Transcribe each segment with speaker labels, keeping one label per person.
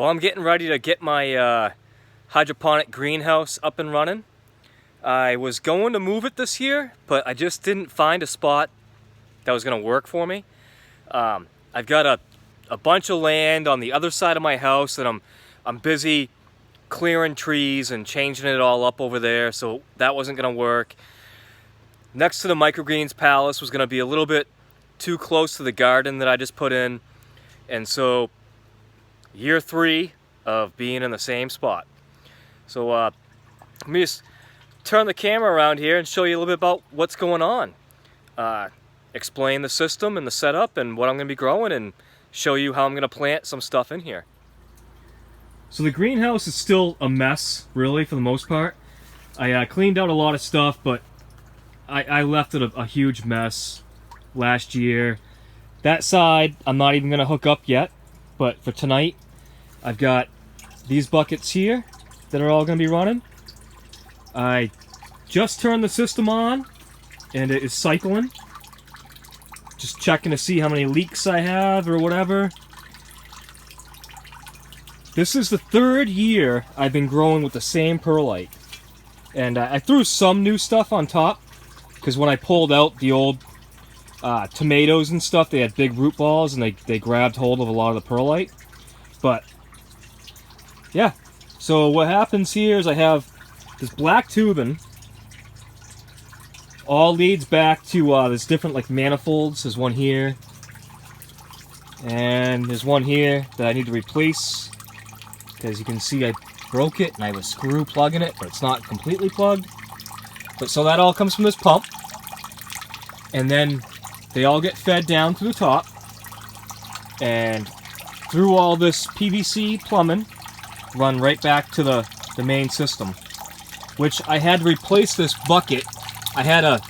Speaker 1: Well, I'm getting ready to get my hydroponic greenhouse up and running. I was going to move it this year, but I just didn't find a spot that was going to work for me. I've got a bunch of land on the other side of my house that I'm busy clearing trees and changing it all up over there, so that wasn't going to work. Next to the microgreens palace was going to be a little bit too close to the garden that I just put in, and so year 3 of being in the same spot. So let me just turn the camera around here and show you a little bit about what's going on. Explain the system and the setup and what I'm going to be growing, and show you how I'm going to plant some stuff in here. So the greenhouse is still a mess, really, for the most part. I cleaned out a lot of stuff, but I left it a huge mess last year. That side I'm not even going to hook up yet, but for tonight I've got these buckets here that are all going to be running. I just turned the system on and it is cycling. Just checking to see how many leaks I have or whatever. This is the 3rd year I've been growing with the same perlite. And I threw some new stuff on top, because when I pulled out the old tomatoes and stuff, they had big root balls and they grabbed hold of a lot of the perlite. But yeah, so what happens here is I have this black tubing, all leads back to there's different like manifolds. There's one here, and there's one here that I need to replace, because you can see I broke it and I have a screw plugging it, but it's not completely plugged. But so that all comes from this pump, and then they all get fed down to the top, and through all this PVC plumbing, run right back to the main system, which I had to replace this bucket. I had a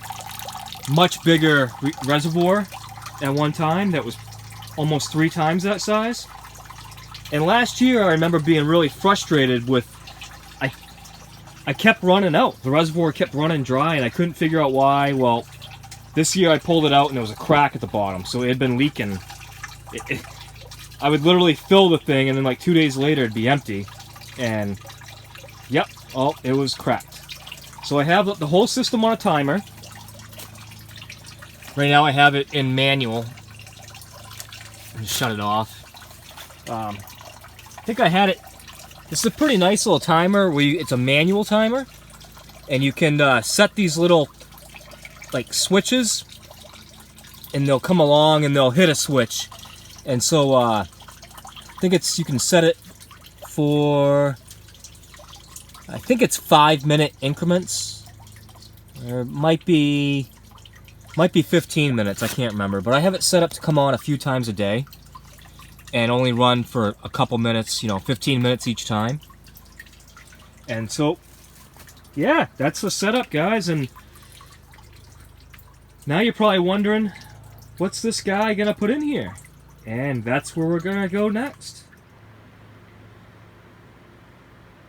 Speaker 1: much bigger reservoir at one time that was almost 3 times that size. And last year I remember being really frustrated with, I kept running out. The reservoir kept running dry and I couldn't figure out why. Well, this year I pulled it out and there was a crack at the bottom, so it had been leaking. I would literally fill the thing and then like 2 days later it'd be empty. And yep, oh, it was cracked. So I have the whole system on a timer. Right now I have it in manual. Just shut it off. I think I had it. This is a pretty nice little timer. It's a manual timer, and you can set these little like switches, and they'll come along and they'll hit a switch. And so I think you can set it for, I think it's 5-minute increments, or it might be 15 minutes. I can't remember, but I have it set up to come on a few times a day and only run for a couple minutes, 15 minutes each time. And so, yeah, that's the setup, guys. And now you're probably wondering, what's this guy gonna put in here? And that's where we're gonna go next.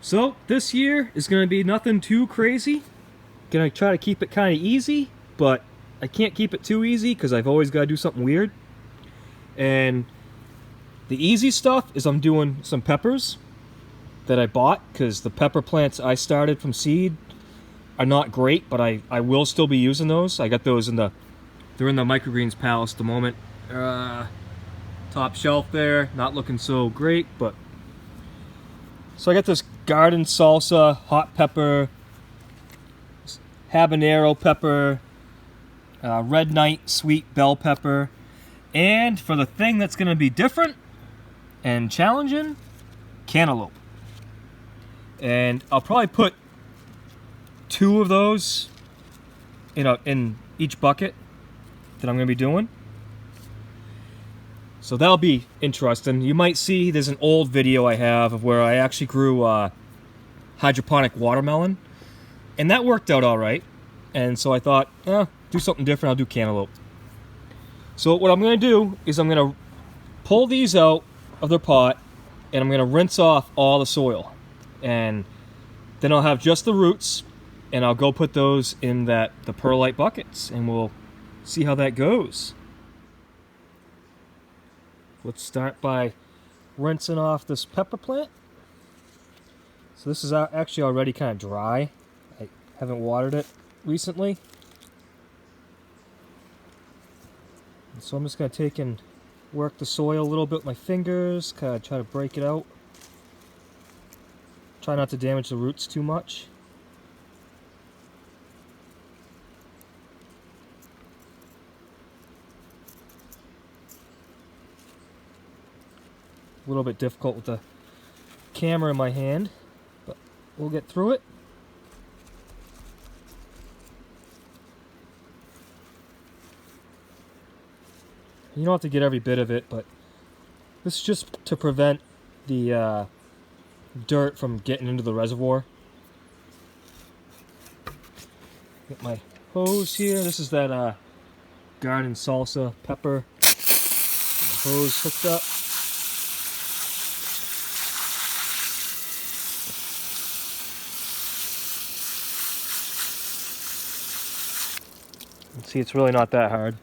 Speaker 1: So this year is gonna be nothing too crazy. Gonna try to keep it kind of easy, but I can't keep it too easy because I've always got to do something weird. And the easy stuff is I'm doing some peppers that I bought, because the pepper plants I started from seed are not great, but I will still be using those. I got those they're in the microgreens palace at the moment. Top shelf there, not looking so great, but so I got this garden salsa, hot pepper, habanero pepper, red night sweet bell pepper, and for the thing that's going to be different and challenging, cantaloupe. And I'll probably put 2 of those in each bucket that I'm going to be doing. So that'll be interesting. You might see there's an old video I have of where I actually grew hydroponic watermelon, and that worked out all right. And so I thought, do something different. I'll do cantaloupe. So what I'm going to do is I'm going to pull these out of their pot, and I'm going to rinse off all the soil, and then I'll have just the roots, and I'll go put those in the perlite buckets, and we'll see how that goes. Let's start by rinsing off this pepper plant. So this is actually already kind of dry. I haven't watered it recently. And so I'm just going to take and work the soil a little bit with my fingers, kind of try to break it out. Try not to damage the roots too much. A little bit difficult with the camera in my hand, but we'll get through it. You don't have to get every bit of it, but this is just to prevent the dirt from getting into the reservoir. Get my hose here. This is that garden salsa pepper. Get my hose hooked up. You can see it's really not that hard.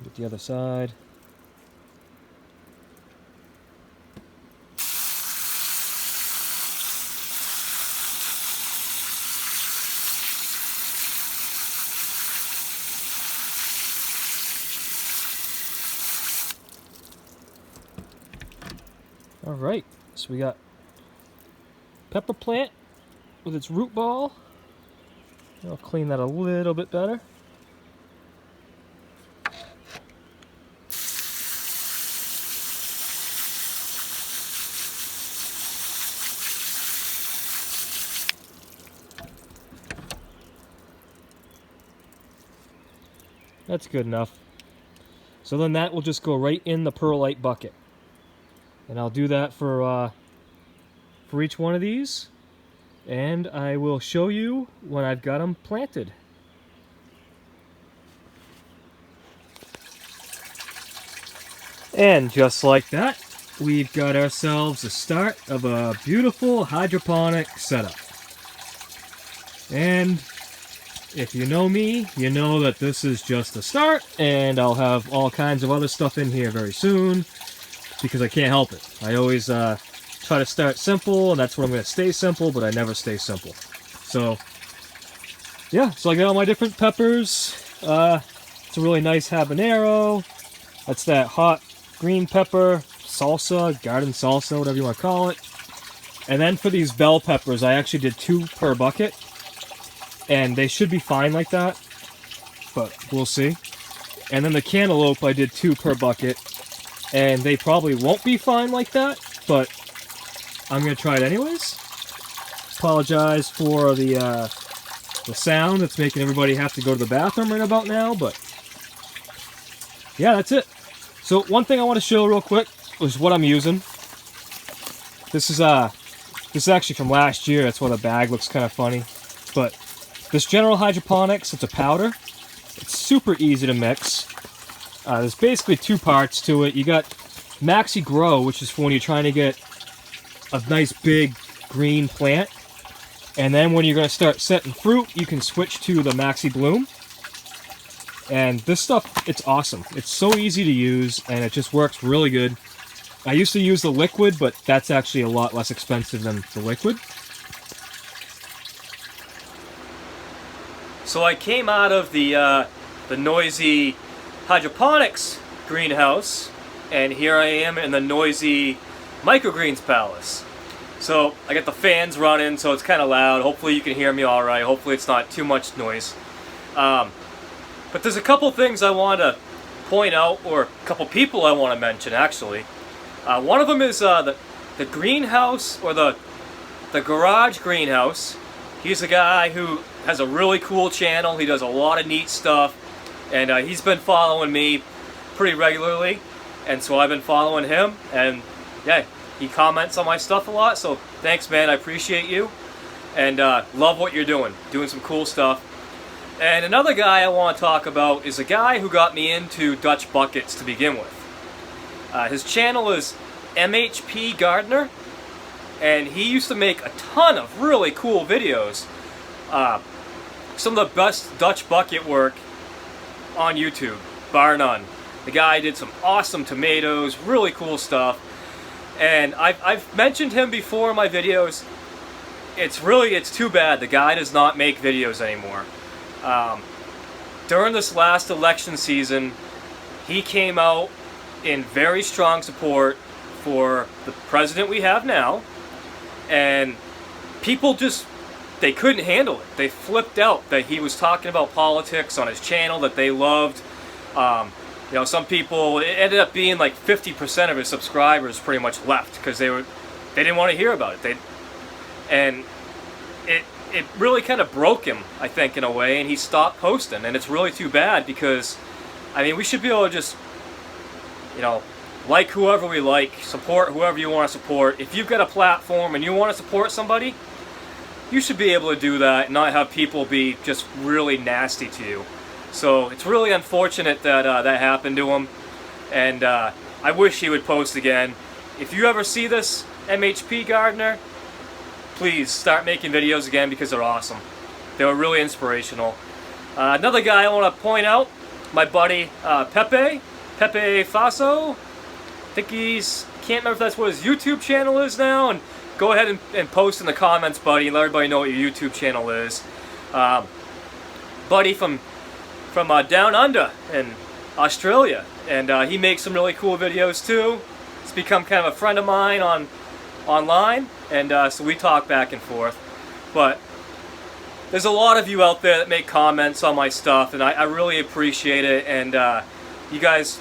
Speaker 1: Get the other side. Alright, so we got pepper plant with its root ball. I'll clean that a little bit better. That's good enough. So then that will just go right in the perlite bucket. And I'll do that for each one of these. And I will show you when I've got them planted. And just like that, we've got ourselves the start of a beautiful hydroponic setup. And if you know me, you know that this is just the start, and I'll have all kinds of other stuff in here very soon, because I can't help it. I always try to start simple, and that's where I'm going to stay simple, but I never stay simple. So, yeah, so I got all my different peppers. It's a really nice habanero. That's that hot green pepper, salsa, garden salsa, whatever you want to call it. And then for these bell peppers, I actually did 2 per bucket. And they should be fine like that, but we'll see. And then the cantaloupe, I did 2 per bucket, and they probably won't be fine like that, but I'm going to try it anyways. Apologize for the sound that's making everybody have to go to the bathroom right about now, but yeah, that's it. So one thing I want to show real quick is what I'm using. This is actually from last year. That's why the bag looks kind of funny, but this General Hydroponics, it's a powder. It's super easy to mix. There's basically 2 parts to it. You got Maxi Grow, which is for when you're trying to get a nice big green plant. And then when you're going to start setting fruit, you can switch to the Maxi Bloom. And this stuff, it's awesome. It's so easy to use, and it just works really good. I used to use the liquid, but that's actually a lot less expensive than the liquid. So I came out of the noisy hydroponics greenhouse, and here I am in the noisy microgreens palace. So I got the fans running, so it's kind of loud. Hopefully you can hear me all right. Hopefully it's not too much noise. But there's a couple things I want to point out, or a couple people I want to mention actually. One of them is the greenhouse, or the garage greenhouse. He's a guy who has a really cool channel. He does a lot of neat stuff, and he's been following me pretty regularly, and so I've been following him, and yeah, he comments on my stuff a lot, so thanks man, I appreciate you, and love what you're doing some cool stuff. And another guy I want to talk about is a guy who got me into Dutch buckets to begin with. His channel is MHP Gardener, and he used to make a ton of really cool videos. Some of the best Dutch bucket work on YouTube, bar none. The guy did some awesome tomatoes, really cool stuff. And I've mentioned him before in my videos. It's too bad the guy does not make videos anymore. During this last election season, he came out in very strong support for the president we have now, and people just, they couldn't handle it. They flipped out that he was talking about politics on his channel that they loved. You know, some people, it ended up being like 50% of his subscribers pretty much left because they didn't want to hear about it. And it really kind of broke him, I think, in a way, and he stopped posting. And it's really too bad because, I mean, we should be able to just, you know, like whoever we like, support whoever you want to support. If you've got a platform and you want to support somebody, you should be able to do that and not have people be just really nasty to you. So it's really unfortunate that that happened to him, and I wish he would post again. If you ever see this, MHP gardener, please start making videos again because they're awesome. They were really inspirational. Another guy I want to point out, my buddy Pepe Faso. I think can't remember if that's what his YouTube channel is now, and go ahead and post in the comments, buddy, and let everybody know what your YouTube channel is. Buddy from down under in Australia, and he makes some really cool videos too. It's become kind of a friend of mine online, and so we talk back and forth. But there's a lot of you out there that make comments on my stuff, and I really appreciate it. And you guys,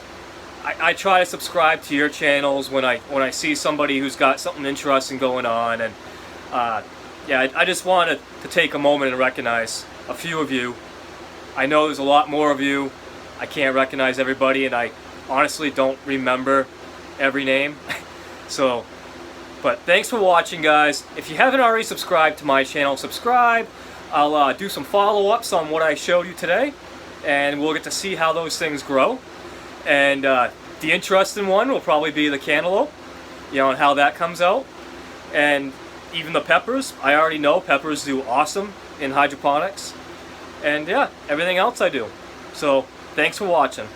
Speaker 1: I try to subscribe to your channels when I see somebody who's got something interesting going on, and yeah, I just wanted to take a moment and recognize a few of you. I know there's a lot more of you. I can't recognize everybody, and I honestly don't remember every name. So, but thanks for watching, guys. If you haven't already subscribed to my channel, subscribe. I'll do some follow-ups on what I showed you today, and we'll get to see how those things grow. And the interesting one will probably be the cantaloupe, you know, and how that comes out. And even the peppers. I already know peppers do awesome in hydroponics. And yeah, everything else I do. So, thanks for watching.